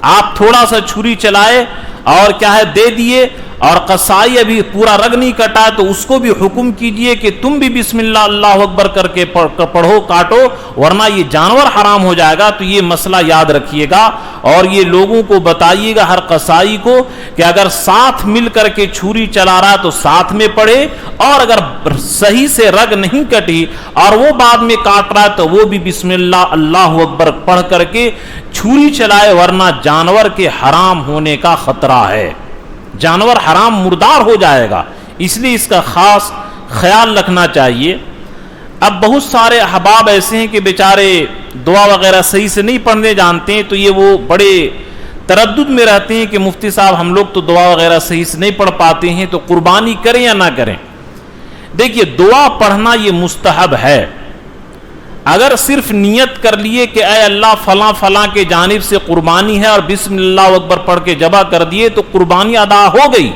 آپ تھوڑا سا چھری چلائے اور کیا ہے دے دیے، اور قصائی ابھی پورا رگ نہیں کٹا تو اس کو بھی حکم کیجئے کہ تم بھی بسم اللہ اللہ اکبر کر کے پڑھو، کاٹو، ورنہ یہ جانور حرام ہو جائے گا۔ تو یہ مسئلہ یاد رکھیے گا اور یہ لوگوں کو بتائیے گا، ہر قصائی کو، کہ اگر ساتھ مل کر کے چھری چلا رہا تو ساتھ میں پڑھے، اور اگر صحیح سے رگ نہیں کٹی اور وہ بعد میں کاٹ رہا ہے تو وہ بھی بسم اللہ اللہ اکبر پڑھ کر کے چھری چلائے، ورنہ جانور کے حرام ہونے کا خطرہ ہے، جانور حرام مردار ہو جائے گا، اس لیے اس کا خاص خیال رکھنا چاہیے۔ اب بہت سارے احباب ایسے ہیں کہ بیچارے دعا وغیرہ صحیح سے نہیں پڑھنے جانتے ہیں، تو یہ وہ بڑے تردد میں رہتے ہیں کہ مفتی صاحب ہم لوگ تو دعا وغیرہ صحیح سے نہیں پڑھ پاتے ہیں، تو قربانی کریں یا نہ کریں؟ دیکھیے، دعا پڑھنا یہ مستحب ہے۔ اگر صرف نیت کر لیے کہ اے اللہ فلاں فلاں کے جانب سے قربانی ہے اور بسم اللہ اکبر پڑھ کے ذبح کر دیے تو قربانی ادا ہو گئی۔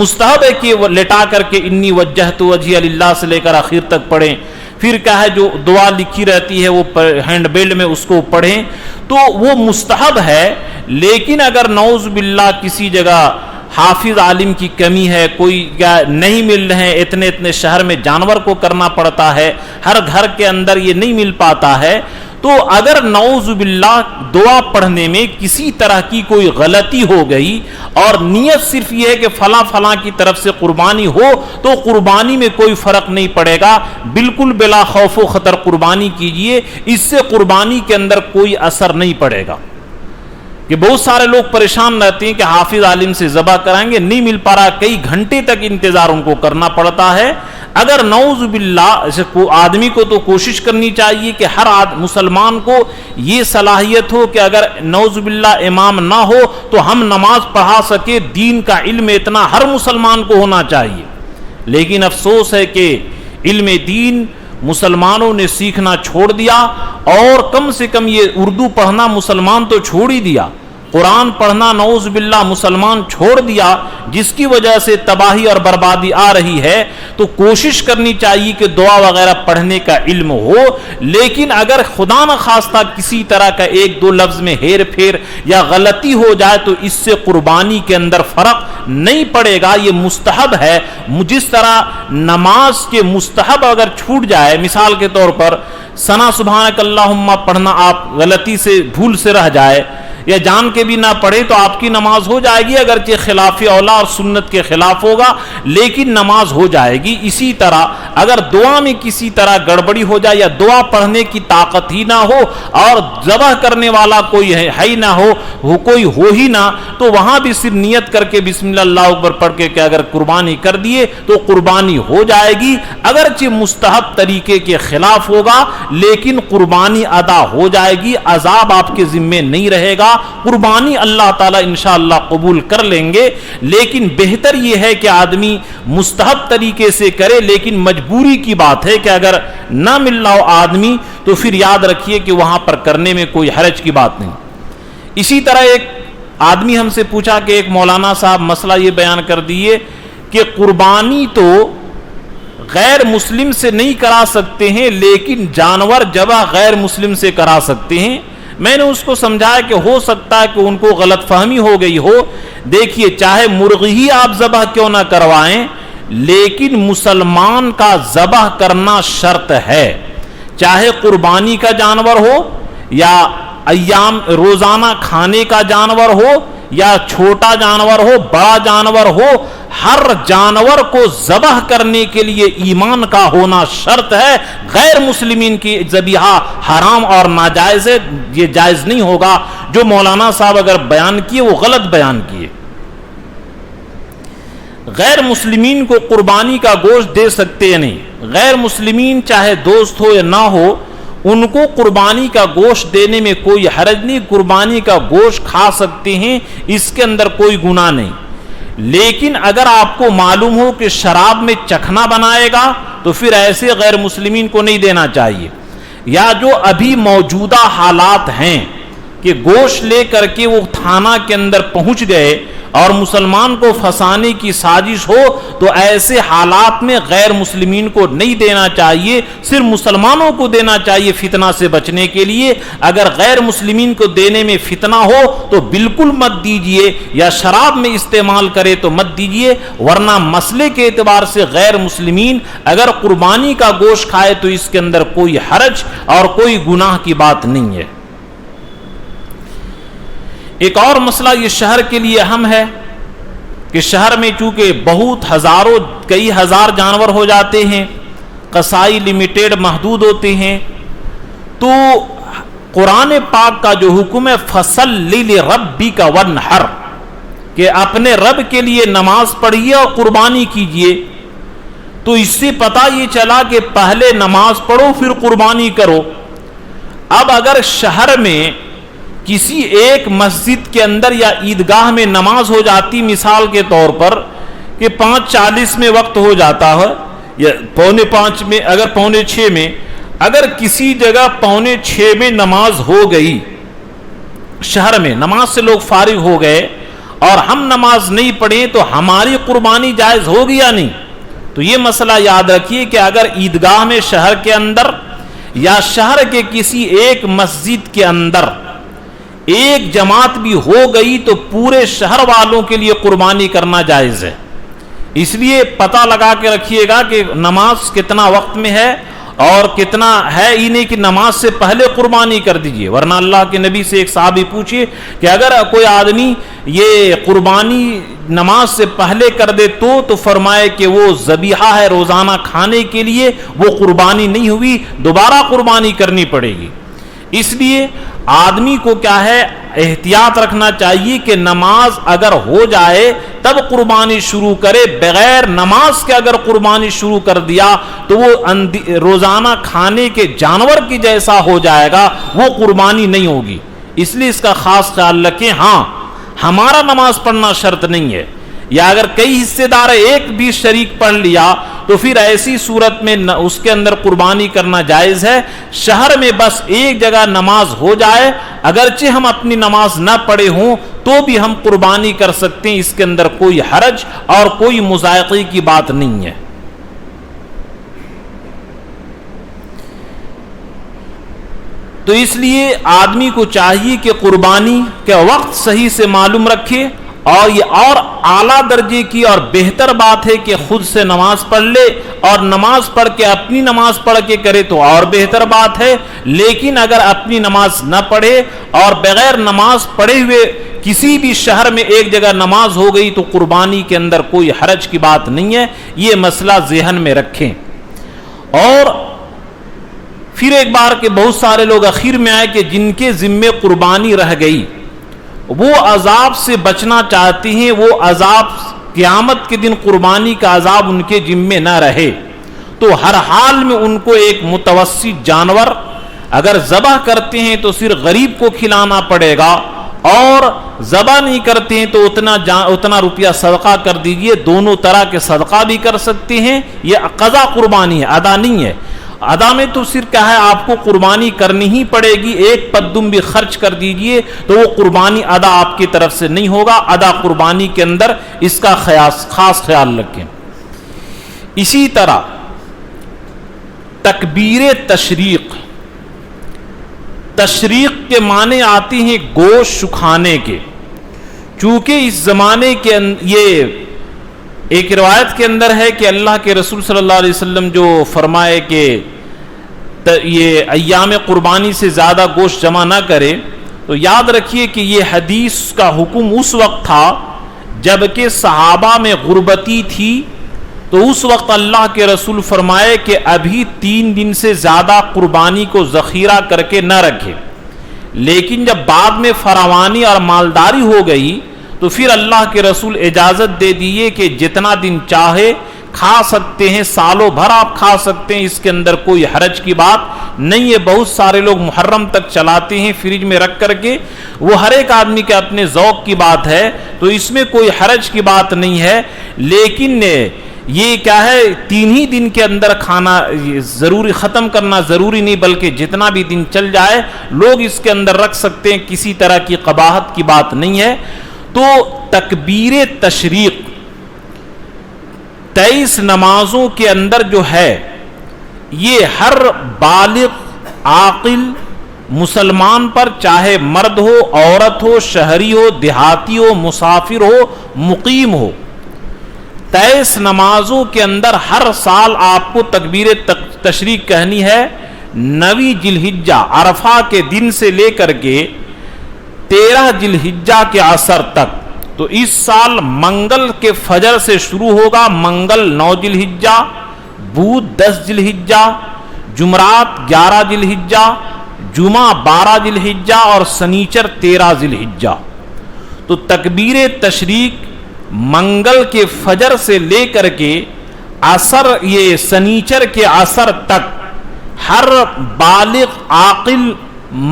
مستحب ہے کہ وہ لٹا کر کے انی وجہت وجہی للہ سے لے کر آخر تک پڑھیں، پھر کیا ہے جو دعا لکھی رہتی ہے وہ ہینڈ بیل میں اس کو پڑھیں، تو وہ مستحب ہے۔ لیکن اگر نعوذ باللہ کسی جگہ حافظ عالم کی کمی ہے، کوئی نہیں مل رہے ہیں، اتنے شہر میں جانور کو کرنا پڑتا ہے، ہر گھر کے اندر یہ نہیں مل پاتا ہے، تو اگر نعوذ باللہ دعا پڑھنے میں کسی طرح کی کوئی غلطی ہو گئی اور نیت صرف یہ ہے کہ فلاں فلاں کی طرف سے قربانی ہو، تو قربانی میں کوئی فرق نہیں پڑے گا، بالکل بلا خوف و خطر قربانی کیجئے، اس سے قربانی کے اندر کوئی اثر نہیں پڑے گا۔ کہ بہت سارے لوگ پریشان رہتے ہیں کہ حافظ عالم سے ذبح کرائیں گے، نہیں مل پا رہا، کئی گھنٹے تک انتظار ان کو کرنا پڑتا ہے۔ اگر نعوذ باللہ آدمی کو تو کوشش کرنی چاہیے کہ ہر مسلمان کو یہ صلاحیت ہو کہ اگر نعوذ باللہ امام نہ ہو تو ہم نماز پڑھا سکے، دین کا علم اتنا ہر مسلمان کو ہونا چاہیے۔ لیکن افسوس ہے کہ علم دین مسلمانوں نے سیکھنا چھوڑ دیا، اور کم سے کم یہ اردو پڑھنا مسلمان تو چھوڑ ہی دیا، قرآن پڑھنا نعوذ باللہ مسلمان چھوڑ دیا، جس کی وجہ سے تباہی اور بربادی آ رہی ہے۔ تو کوشش کرنی چاہیے کہ دعا وغیرہ پڑھنے کا علم ہو، لیکن اگر خدا نہ خواستہ کسی طرح کا 1-2 لفظ میں ہیر پھیر یا غلطی ہو جائے تو اس سے قربانی کے اندر فرق نہیں پڑے گا، یہ مستحب ہے۔ جس طرح نماز کے مستحب اگر چھوٹ جائے، مثال کے طور پر ثنا سبحانک اللہم پڑھنا آپ غلطی سے بھول سے رہ جائے یا جان کے بھی نہ پڑھے تو آپ کی نماز ہو جائے گی، اگرچہ خلاف اولا اور سنت کے خلاف ہوگا لیکن نماز ہو جائے گی۔ اسی طرح اگر دعا میں کسی طرح گڑبڑی ہو جائے یا دعا پڑھنے کی طاقت ہی نہ ہو اور ذبح کرنے والا کوئی ہے ہی نہ ہو، کوئی ہو ہی نہ، تو وہاں بھی صرف نیت کر کے بسم اللہ اکبر پڑھ کے کہ اگر قربانی کر دیے تو قربانی ہو جائے گی، اگرچہ مستحب طریقے کے خلاف ہوگا لیکن قربانی ادا ہو جائے گی، عذاب آپ کے ذمے نہیں رہے گا، قربانی اللہ تعالیٰ انشاءاللہ قبول کر لیں گے۔ لیکن بہتر یہ ہے کہ آدمی مستحب طریقے سے کرے، لیکن مجبوری کی بات ہے کہ اگر نہ مل رہا ہو آدمی تو پھر یاد رکھیے کہ وہاں پر کرنے میں کوئی حرج کی بات نہیں۔ اسی طرح ایک آدمی ہم سے پوچھا کہ ایک مولانا صاحب مسئلہ یہ بیان کر دیے کہ قربانی تو غیر مسلم سے نہیں کرا سکتے ہیں لیکن جانور ذبح غیر مسلم سے کرا سکتے ہیں۔ میں نے اس کو سمجھایا کہ ہو سکتا ہے کہ ان کو غلط فہمی ہو گئی ہو، دیکھیے چاہے مرغی ہی آپ ذبح کیوں نہ کروائیں لیکن مسلمان کا ذبح کرنا شرط ہے، چاہے قربانی کا جانور ہو یا ایام روزانہ کھانے کا جانور ہو یا چھوٹا جانور ہو بڑا جانور ہو، ہر جانور کو ذبح کرنے کے لیے ایمان کا ہونا شرط ہے. غیر مسلمین کی ذبیحہ حرام اور ناجائز ہے، یہ جائز نہیں ہوگا. جو مولانا صاحب اگر بیان کیے وہ غلط بیان کیے. غیر مسلمین کو قربانی کا گوشت دے سکتے ہیں نہیں. غیر مسلمین چاہے دوست ہو یا نہ ہو، ان کو قربانی کا گوشت دینے میں کوئی حرج نہیں. قربانی کا گوشت کھا سکتے ہیں، اس کے اندر کوئی گناہ نہیں. لیکن اگر آپ کو معلوم ہو کہ شراب میں چکھنا بنائے گا تو پھر ایسے غیر مسلمین کو نہیں دینا چاہیے. یا جو ابھی موجودہ حالات ہیں کہ گوشت لے کر کے وہ تھانہ کے اندر پہنچ گئے اور مسلمان کو پھنسانے کی سازش ہو، تو ایسے حالات میں غیر مسلمین کو نہیں دینا چاہیے، صرف مسلمانوں کو دینا چاہیے فتنہ سے بچنے کے لیے. اگر غیر مسلمین کو دینے میں فتنہ ہو تو بالکل مت دیجیے، یا شراب میں استعمال کرے تو مت دیجیے. ورنہ مسئلے کے اعتبار سے غیر مسلمین اگر قربانی کا گوشت کھائے تو اس کے اندر کوئی حرج اور کوئی گناہ کی بات نہیں ہے. ایک اور مسئلہ یہ شہر کے لیے اہم ہے کہ شہر میں چونکہ بہت ہزاروں کئی ہزار جانور ہو جاتے ہیں، قصائی لمیٹیڈ محدود ہوتے ہیں، تو قرآن پاک کا جو حکم ہے فَصَلِّ لِرَبِّكَ وَانْحَرْ، کہ اپنے رب کے لیے نماز پڑھیے اور قربانی کیجیے. تو اس سے پتہ یہ چلا کہ پہلے نماز پڑھو پھر قربانی کرو. اب اگر شہر میں کسی ایک مسجد کے اندر یا عیدگاہ میں نماز ہو جاتی، مثال کے طور پر کہ 5:40 میں وقت ہو جاتا ہے یا 5:45 میں، اگر 5:45 میں، اگر کسی جگہ 5:45 میں نماز ہو گئی، شہر میں نماز سے لوگ فارغ ہو گئے اور ہم نماز نہیں پڑھیں تو ہماری قربانی جائز ہوگی یا نہیں؟ تو یہ مسئلہ یاد رکھیے کہ اگر عیدگاہ میں شہر کے اندر یا شہر کے کسی ایک مسجد کے اندر ایک جماعت بھی ہو گئی تو پورے شہر والوں کے لیے قربانی کرنا جائز ہے. اس لیے پتہ لگا کے رکھیے گا کہ نماز کتنا وقت میں ہے اور کتنا ہے ہی نہیں کہ نماز سے پہلے قربانی کر دیجئے. ورنہ اللہ کے نبی سے ایک صحابی پوچھئے کہ اگر کوئی آدمی یہ قربانی نماز سے پہلے کر دے تو فرمائے کہ وہ ذبیحہ ہے روزانہ کھانے کے لیے، وہ قربانی نہیں ہوئی، دوبارہ قربانی کرنی پڑے گی. اس لیے آدمی کو کیا ہے احتیاط رکھنا چاہیے کہ نماز اگر ہو جائے تب قربانی شروع کرے. بغیر نماز کے اگر قربانی شروع کر دیا تو وہ روزانہ کھانے کے جانور کی جیسا ہو جائے گا، وہ قربانی نہیں ہوگی. اس لیے اس کا خاص خیال رکھیں. ہاں، ہمارا نماز پڑھنا شرط نہیں ہے، یا اگر کئی حصے دار ایک بھی شریک پڑھ لیا تو پھر ایسی صورت میں اس کے اندر قربانی کرنا جائز ہے. شہر میں بس ایک جگہ نماز ہو جائے، اگرچہ ہم اپنی نماز نہ پڑھے ہوں تو بھی ہم قربانی کر سکتے ہیں، اس کے اندر کوئی حرج اور کوئی مضائقے کی بات نہیں ہے. تو اس لیے آدمی کو چاہیے کہ قربانی کے وقت صحیح سے معلوم رکھے. اور یہ اور اعلیٰ درجے کی اور بہتر بات ہے کہ خود سے نماز پڑھ لے، اور نماز پڑھ کے اپنی نماز پڑھ کے کرے تو اور بہتر بات ہے. لیکن اگر اپنی نماز نہ پڑھے اور بغیر نماز پڑھے ہوئے کسی بھی شہر میں ایک جگہ نماز ہو گئی تو قربانی کے اندر کوئی حرج کی بات نہیں ہے. یہ مسئلہ ذہن میں رکھیں. اور پھر ایک بار کہ بہت سارے لوگ اخیر میں آئے کہ جن کے ذمے قربانی رہ گئی وہ عذاب سے بچنا چاہتے ہیں، وہ عذاب قیامت کے دن قربانی کا عذاب ان کے ذمے نہ رہے، تو ہر حال میں ان کو ایک متوسط جانور اگر ذبح کرتے ہیں تو صرف غریب کو کھلانا پڑے گا، اور ذبح نہیں کرتے ہیں تو اتنا روپیہ صدقہ کر دیجئے. دونوں طرح کے صدقہ بھی کر سکتے ہیں. یہ قضا قربانی ہے، ادا نہیں ہے. ادا میں تو صرف کیا ہے آپ کو قربانی کرنی ہی پڑے گی، ایک پدم بھی خرچ کر دیجئے تو وہ قربانی ادا آپ کی طرف سے نہیں ہوگا. ادا قربانی کے اندر اس کا خاص خیال رکھیں. اسی طرح تکبیر تشریق کے معنی آتی ہیں گوشت سکھانے کے. چونکہ اس زمانے کے یہ ایک روایت کے اندر ہے کہ اللہ کے رسول صلی اللہ علیہ وسلم جو فرمائے کہ یہ ایام قربانی سے زیادہ گوشت جمع نہ کرے، تو یاد رکھیے کہ یہ حدیث کا حکم اس وقت تھا جبکہ صحابہ میں غربتی تھی، تو اس وقت اللہ کے رسول فرمائے کہ ابھی 3 دن سے زیادہ قربانی کو ذخیرہ کر کے نہ رکھے، لیکن جب بعد میں فراوانی اور مالداری ہو گئی تو پھر اللہ کے رسول اجازت دے دیے کہ جتنا دن چاہے کھا سکتے ہیں، سالوں بھر آپ کھا سکتے ہیں، اس کے اندر کوئی حرج کی بات نہیں ہے۔ بہت سارے لوگ محرم تک چلاتے ہیں فریج میں رکھ کر کے، وہ ہر ایک آدمی کے اپنے ذوق کی بات ہے، تو اس میں کوئی حرج کی بات نہیں ہے۔ لیکن یہ کیا ہے، 3 ہی دن کے اندر کھانا ضروری، ختم کرنا ضروری نہیں، بلکہ جتنا بھی دن چل جائے لوگ اس کے اندر رکھ سکتے ہیں، کسی طرح کی قباحت کی بات نہیں ہے۔ تو تکبیر تشریق 23 نمازوں کے اندر جو ہے، یہ ہر بالغ عاقل مسلمان پر، چاہے مرد ہو، عورت ہو، شہری ہو، دیہاتی ہو، مسافر ہو، مقیم ہو، 23 نمازوں کے اندر ہر سال آپ کو تکبیر تشریق کہنی ہے۔ 9 ذی الحجہ عرفہ کے دن سے لے کر کے 13 ذی الحجہ کے عصر تک، تو اس سال منگل کے فجر سے شروع ہوگا، منگل 9 ذی الحجہ، بدھ 10 ذی الحجہ، جمعرات 11 ذی الحجہ، جمعہ 12 ذی الحجہ اور سنیچر 13 ذی الحجہ۔ تو تکبیر تشریق منگل کے فجر سے لے کر کے عصر، یہ سنیچر کے عصر تک، ہر بالغ عاقل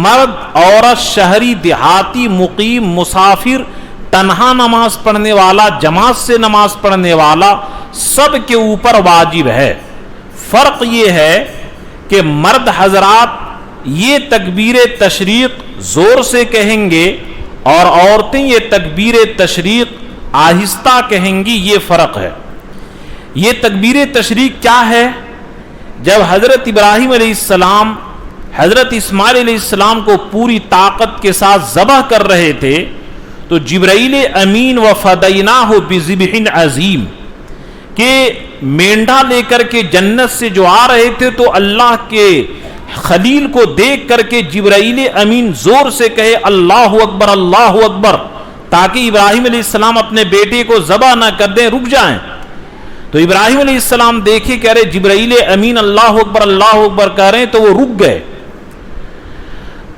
مرد عورت شہری دیہاتی مقیم مسافر تنہا نماز پڑھنے والا جماعت سے نماز پڑھنے والا سب کے اوپر واجب ہے۔ فرق یہ ہے کہ مرد حضرات یہ تکبیر تشریق زور سے کہیں گے اور عورتیں یہ تکبیر تشریق آہستہ کہیں گی، یہ فرق ہے۔ یہ تکبیر تشریق کیا ہے؟ جب حضرت ابراہیم علیہ السلام حضرت اسماعیل علیہ السلام کو پوری طاقت کے ساتھ ذبح کر رہے تھے تو جبرائیل امین وفدیناہ بذبح عظیم کہ مینڈھا لے کر کے جنت سے جو آ رہے تھے، تو اللہ کے خلیل کو دیکھ کر کے جبرائیل امین زور سے کہے اللہ اکبر اللہ اکبر، تاکہ ابراہیم علیہ السلام اپنے بیٹے کو ذبح نہ کر دیں، رک جائیں۔ تو ابراہیم علیہ السلام دیکھے کہہ رہے جبرائیل امین اللہ اکبر کہہ رہے ہیں، تو وہ رک گئے۔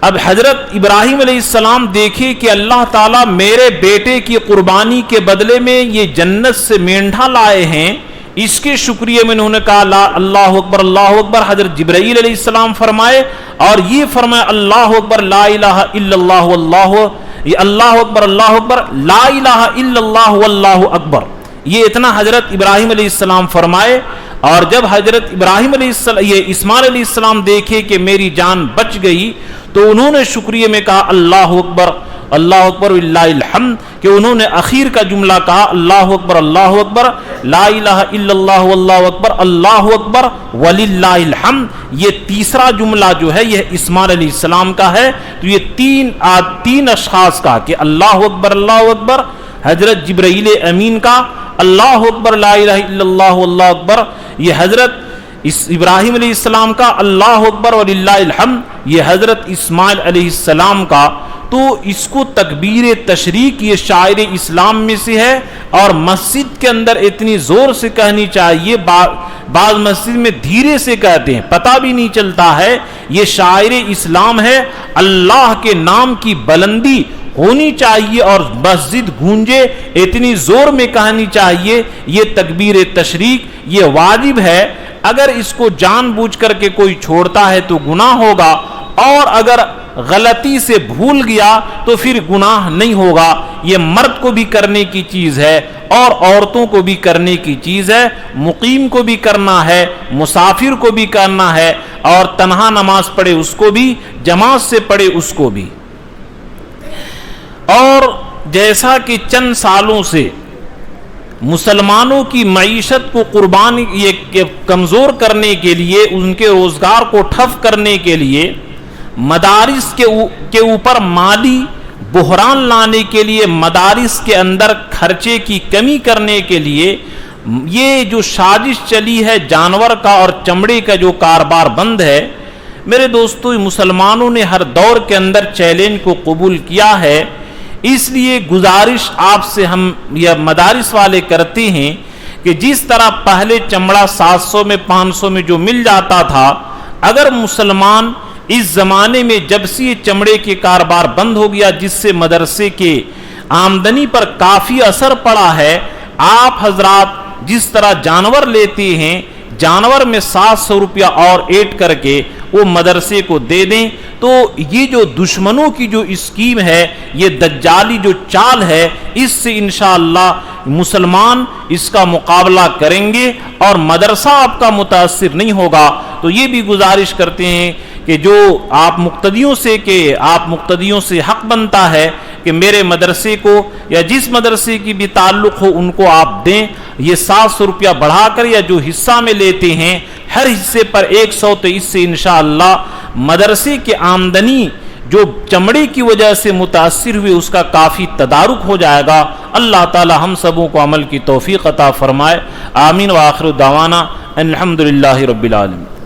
اب حضرت ابراہیم علیہ السلام دیکھے کہ اللہ تعالیٰ میرے بیٹے کی قربانی کے بدلے میں یہ جنت سے مینڈھا لائے ہیں، اس کے شکریہ میں انہوں نے کہا اللہ اکبر اللہ اکبر۔ حضرت جبرائیل علیہ السلام فرمائے اور یہ فرمائے اللہ اکبر لا الہ الا اللہ واللہ، یہ اللہ اکبر لا الہ الا اللہ واللہ اکبر، یہ اتنا حضرت ابراہیم علیہ السلام فرمائے۔ اور جب حضرت ابراہیم علیہ السلام یہ اسماعیل علیہ السلام دیکھے کہ میری جان بچ گئی، تو انہوں نے شکریہ میں کہا اللہ اکبر وللہ الحمد، کہ انہوں نے اخیر کا جملہ کہا اللہ اکبر لا الہ الا اللہ واللہ اکبر اللہ اکبر وللہ الحمد۔ یہ تیسرا جملہ جو ہے یہ اسماعیل علیہ السلام کا ہے۔ تو یہ تین اشخاص کا کہ اللہ اکبر، حضرت جبرائیل امین کا اللہ اکبر لا الہ الا اللہ واللہ اکبر، یہ حضرت ابراہیم علیہ السلام کا اللہ اکبر وللہ الحمد، یہ حضرت اسماعیل علیہ السلام کا۔ تو اس کو تکبیر تشریق یہ شاعر اسلام میں سے ہے، اور مسجد کے اندر اتنی زور سے کہنی چاہیے، بعض مسجد میں دھیرے سے کہتے ہیں، پتہ بھی نہیں چلتا ہے۔ یہ شاعر اسلام ہے، اللہ کے نام کی بلندی ہونی چاہیے اور مسجد گونجے، اتنی زور میں کہانی چاہیے۔ یہ تکبیر تشریق یہ واجب ہے، اگر اس کو جان بوجھ کر کے کوئی چھوڑتا ہے تو گناہ ہوگا، اور اگر غلطی سے بھول گیا تو پھر گناہ نہیں ہوگا۔ یہ مرد کو بھی کرنے کی چیز ہے اور عورتوں کو بھی کرنے کی چیز ہے، مقیم کو بھی کرنا ہے، مسافر کو بھی کرنا ہے، اور تنہا نماز پڑھے اس کو بھی، جماعت سے پڑھے اس کو بھی۔ اور جیسا کہ چند سالوں سے مسلمانوں کی معیشت کو قربانی یہ کمزور کرنے کے لیے، ان کے روزگار کو ٹھپ کرنے کے لیے، مدارس کے اوپر مالی بحران لانے کے لیے، مدارس کے اندر خرچے کی کمی کرنے کے لیے، یہ جو سازش چلی ہے جانور کا اور چمڑے کا جو کاروبار بند ہے، میرے دوستو مسلمانوں نے ہر دور کے اندر چیلنج کو قبول کیا ہے، اس لیے گزارش آپ سے ہم یا مدارس والے کرتے ہیں کہ جس طرح پہلے چمڑا 700 میں 500 میں جو مل جاتا تھا، اگر مسلمان اس زمانے میں جب سے یہ چمڑے کے کاروبار بند ہو گیا جس سے مدرسے کے آمدنی پر کافی اثر پڑا ہے، آپ حضرات جس طرح جانور لیتے ہیں، جانور میں 700 روپیہ اور ایڈ کر کے وہ مدرسے کو دے دیں، تو یہ جو دشمنوں کی جو اسکیم ہے، یہ دجالی جو چال ہے، اس سے انشاءاللہ مسلمان اس کا مقابلہ کریں گے اور مدرسہ آپ کا متاثر نہیں ہوگا۔ تو یہ بھی گزارش کرتے ہیں کہ جو آپ مقتدیوں سے حق بنتا ہے کہ میرے مدرسے کو یا جس مدرسے کی بھی تعلق ہو ان کو آپ دیں، یہ 700 روپیہ بڑھا کر یا جو حصہ میں لیتے ہیں ہر حصے پر 100، تو اس سے انشاءاللہ مدرسے کی آمدنی جو چمڑے کی وجہ سے متاثر ہوئی اس کا کافی تدارک ہو جائے گا۔ اللہ تعالی ہم سبوں کو عمل کی توفیق عطا فرمائے، آمین۔ وآخر دعوانا الحمدللہ رب العالمین۔